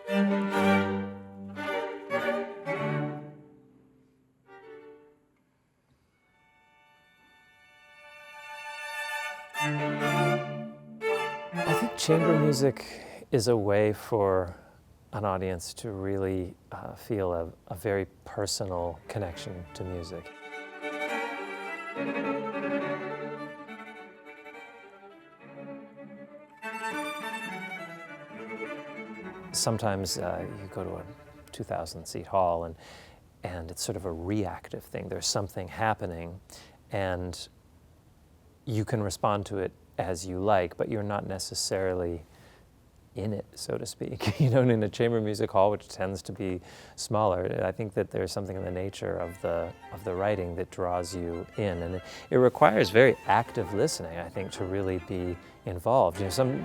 I think chamber music is a way for an audience to really feel a very personal connection to music. Sometimes you go to a 2,000-seat hall and it's sort of a reactive thing. There's something happening and you can respond to it as you like, but you're not necessarily in it, so to speak. You know, in a chamber music hall, which tends to be smaller, I think that there's something in the nature of the writing that draws you in, and it requires very active listening, I think, to really be involved. You know,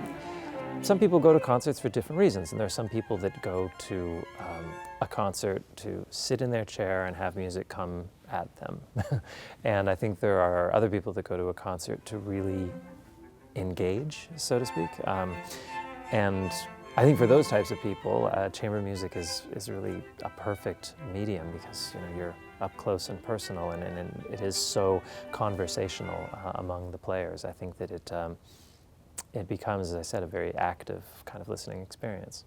some people go to concerts for different reasons, and there are some people that go to a concert to sit in their chair and have music come at them. And I think there are other people that go to a concert to really engage, so to speak. And I think for those types of people, chamber music is really a perfect medium because, you know, you're up close and personal, and it is so conversational among the players. I think that it becomes, as I said, a very active kind of listening experience.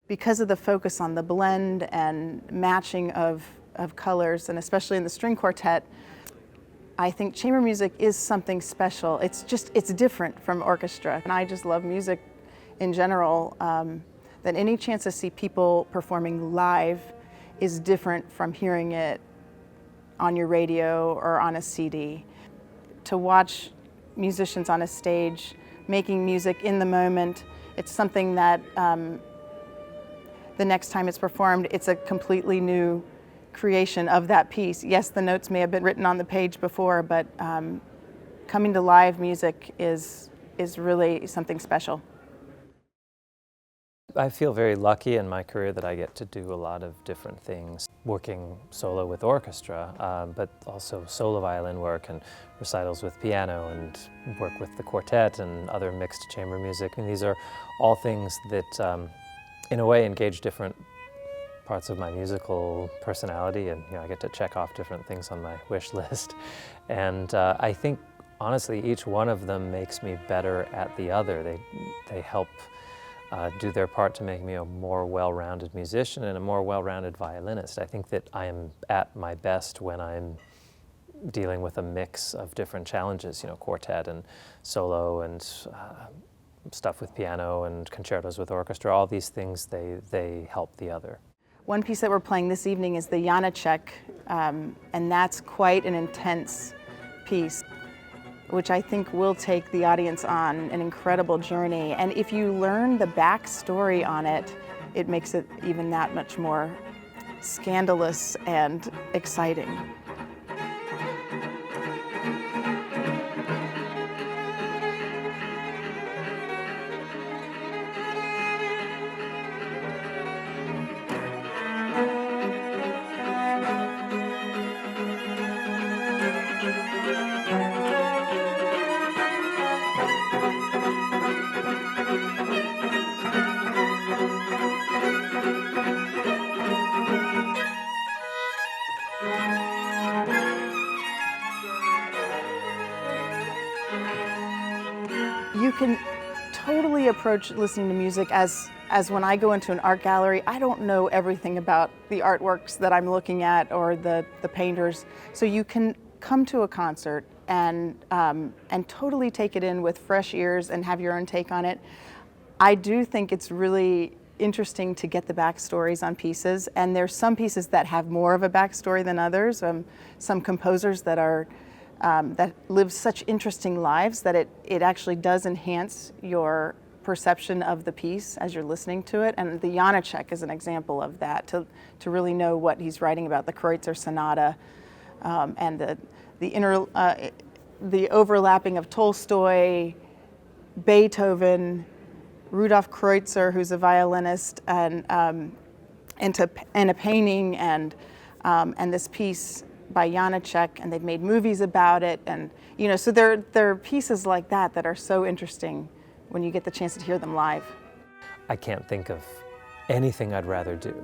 Because of the focus on the blend and matching of colors, and especially in the string quartet, I think chamber music is something special. It's different from orchestra. And I just love music in general. That any chance to see people performing live is different from hearing it on your radio or on a CD. To watch musicians on a stage making music in the moment, it's something that the next time it's performed, it's a completely new creation of that piece. Yes, the notes may have been written on the page before, but coming to live music is really something special. I feel very lucky in my career that I get to do a lot of different things, working solo with orchestra, but also solo violin work and recitals with piano and work with the quartet and other mixed chamber music. And these are all things that, in a way, engage different parts of my musical personality, and you know, I get to check off different things on my wish list. And I think, honestly, each one of them makes me better at the other. They help do their part to make me a more well-rounded musician and a more well-rounded violinist. I think that I am at my best when I'm dealing with a mix of different challenges, you know, quartet and solo and stuff with piano and concertos with orchestra. All these things, they help the other. One piece that we're playing this evening is the Janacek, and that's quite an intense piece, which I think will take the audience on an incredible journey. And if you learn the backstory on it, it makes it even that much more scandalous and exciting. You can totally approach listening to music as when I go into an art gallery, I don't know everything about the artworks that I'm looking at or the painters. So you can come to a concert and totally take it in with fresh ears and have your own take on it. I do think it's really interesting to get the backstories on pieces, and there's some pieces that have more of a backstory than others. Some composers that are that live such interesting lives that it actually does enhance your perception of the piece as you're listening to it. And the Janacek is an example of that, to really know what he's writing about, the Kreutzer Sonata, and the overlapping of Tolstoy, Beethoven, Rudolf Kreutzer, who's a violinist, and a painting, and this piece by Janacek, and they've made movies about it, and you know, so there are pieces like that are so interesting when you get the chance to hear them live. I can't think of anything I'd rather do.